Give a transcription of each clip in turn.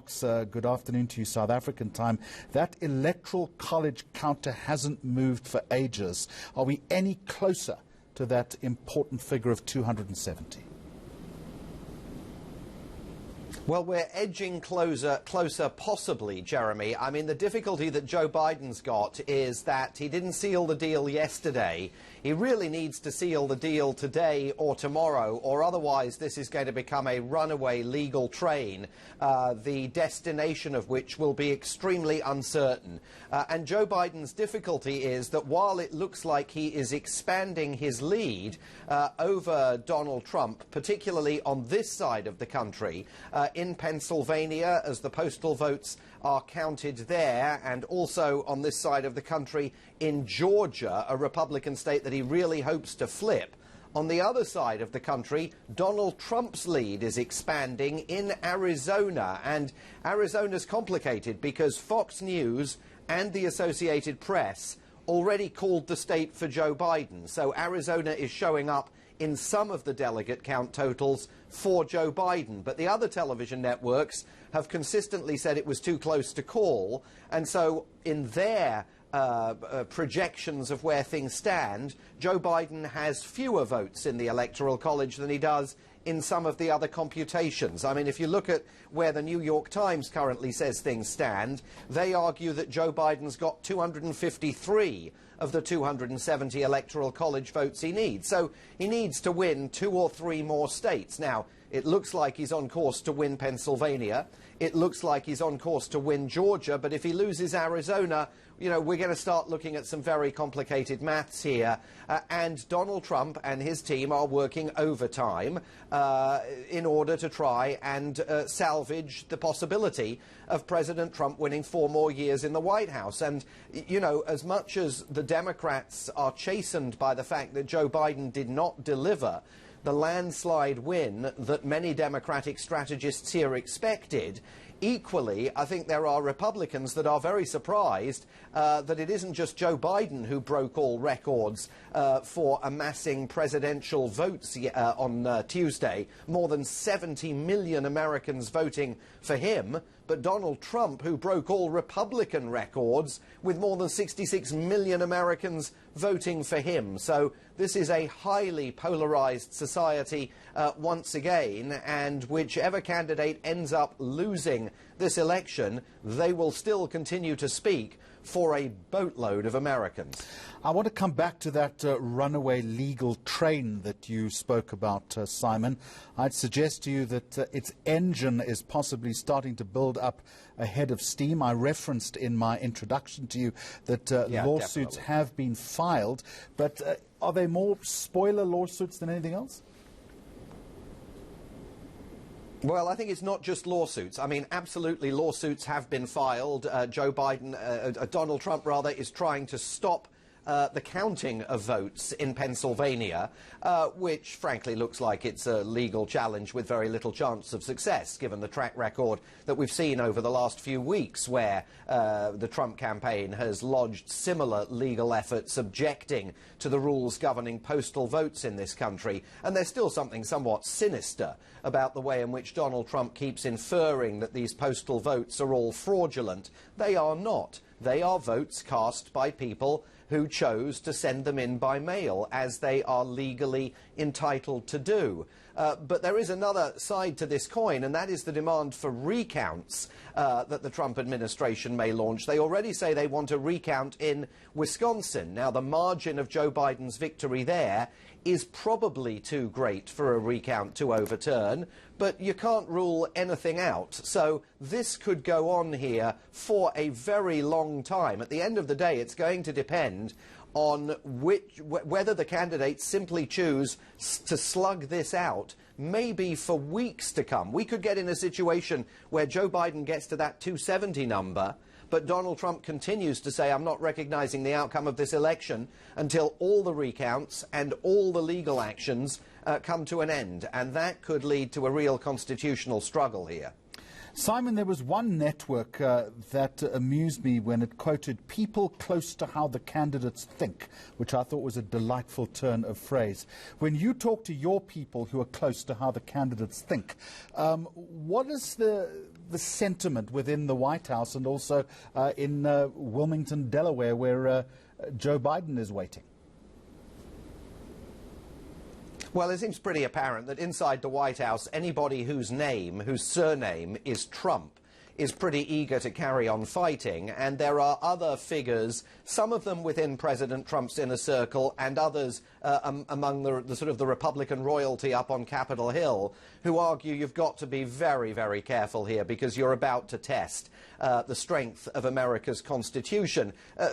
Fox. Good afternoon to you, South African time. That electoral college counter hasn't moved for ages. Are we any closer to that important figure of 270? Well, we're edging closer possibly, Jeremy. I mean, the difficulty that Joe Biden's got is that he didn't seal the deal yesterday. He really needs to seal the deal today or tomorrow, or otherwise this is going to become a runaway legal train, the destination of which will be extremely uncertain. And Joe Biden's difficulty is that while it looks like he is expanding his lead over Donald Trump, particularly on this side of the country, in Pennsylvania, as the postal votes are counted there, and also on this side of the country in Georgia, a Republican state that he really hopes to flip. On the other side of the country, Donald Trump's lead is expanding in Arizona, and Arizona's complicated because Fox News and the Associated Press already called the state for Joe Biden. So Arizona is showing up in some of the delegate count totals for Joe Biden. But the other television networks have consistently said it was too close to call. And so in their projections of where things stand, Joe Biden has fewer votes in the Electoral College than he does in some of the other computations. I mean, if you look at where the New York Times currently says things stand, they argue that Joe Biden's got 253 of the 270 Electoral College votes he needs. So he needs to win 2 or 3 more states. Now, it looks like he's on course to win Pennsylvania. It looks like he's on course to win Georgia. But if he loses Arizona, you know, we're going to start looking at some very complicated maths here. And Donald Trump and his team are working overtime in order to try and salvage the possibility of President Trump winning 4 more years in the White House. And, you know, as much as the Democrats are chastened by the fact that Joe Biden did not deliver the landslide win that many Democratic strategists here expected, equally, I think there are Republicans that are very surprised that it isn't just Joe Biden who broke all records for amassing presidential votes on Tuesday. More than 70 million Americans voting for him, but Donald Trump, who broke all Republican records with more than 66 million Americans voting for him. So this is a highly polarized society once again, and whichever candidate ends up losing this election, they will still continue to speak for a boatload of Americans. I want to come back to that runaway legal train that you spoke about, Simon. I'd suggest to you that its engine is possibly starting to build up a head of steam. I referenced in my introduction to you that lawsuits definitely have been filed, but are they more spoiler lawsuits than anything else? Well, I think it's not just lawsuits. I mean, absolutely, lawsuits have been filed. Donald Trump, rather, is trying to stop the counting of votes in Pennsylvania, which frankly looks like it's a legal challenge with very little chance of success, given the track record that we've seen over the last few weeks, where the Trump campaign has lodged similar legal efforts objecting to the rules governing postal votes in this country. And there's still something somewhat sinister about the way in which Donald Trump keeps inferring that these postal votes are all fraudulent. They are not. They are votes cast by people who chose to send them in by mail, as they are legally entitled to do. But there is another side to this coin, and that is the demand for recounts that the Trump administration may launch. They already say they want a recount in Wisconsin. Now, the margin of Joe Biden's victory there is probably too great for a recount to overturn, but you can't rule anything out. So this could go on here for a very long time. At the end of the day, it's going to depend on whether the candidates simply choose to slug this out, maybe for weeks to come. We could get in a situation where Joe Biden gets to that 270 number, but Donald Trump continues to say, I'm not recognizing the outcome of this election until all the recounts and all the legal actions come to an end. And that could lead to a real constitutional struggle here. Simon, there was one network that amused me when it quoted people close to how the candidates think, which I thought was a delightful turn of phrase. When you talk to your people who are close to how the candidates think, what is the the sentiment within the White House and also in Wilmington, Delaware, where Joe Biden is waiting? Well, it seems pretty apparent that inside the White House, anybody whose surname is Trump is pretty eager to carry on fighting, and there are other figures, some of them within President Trump's inner circle and others among the sort of the Republican royalty up on Capitol Hill, who argue you've got to be very, very careful here because you're about to test the strength of America's Constitution.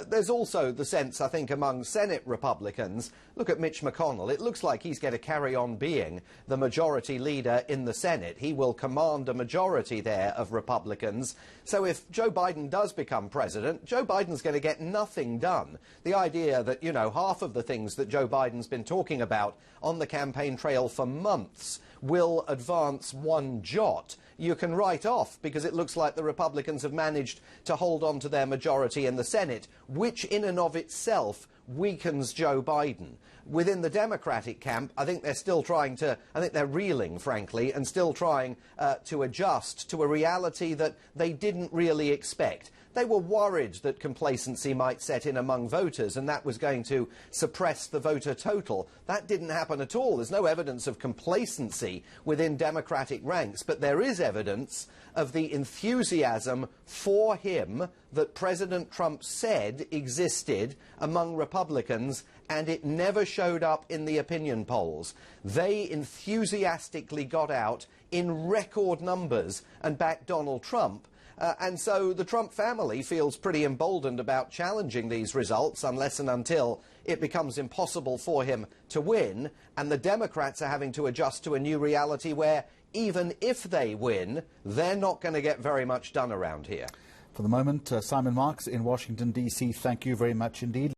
There's also the sense, I think, among Senate Republicans, look at Mitch McConnell, it looks like he's going to carry on being the majority leader in the Senate. He will command a majority there of Republicans. So if Joe Biden does become president, Joe Biden's going to get nothing done. The idea that, you know, half of the things that Joe Biden's been talking about on the campaign trail for months will advance one jot, you can write off, because it looks like the Republicans have managed to hold on to their majority in the Senate, which in and of itself weakens Joe Biden. Within the Democratic camp, I think they're still trying to, I think they're reeling, frankly, and still trying to adjust to a reality that they didn't really expect. They were worried that complacency might set in among voters and that was going to suppress the voter total. That didn't happen at all. There's no evidence of complacency within Democratic ranks, but there is evidence of the enthusiasm for him that President Trump said existed among Republicans, and it never showed up in the opinion polls. They enthusiastically got out in record numbers and backed Donald Trump. And so the Trump family feels pretty emboldened about challenging these results unless and until it becomes impossible for him to win. And the Democrats are having to adjust to a new reality where even if they win, they're not going to get very much done around here. For the moment, Simon Marks in Washington, D.C., thank you very much indeed.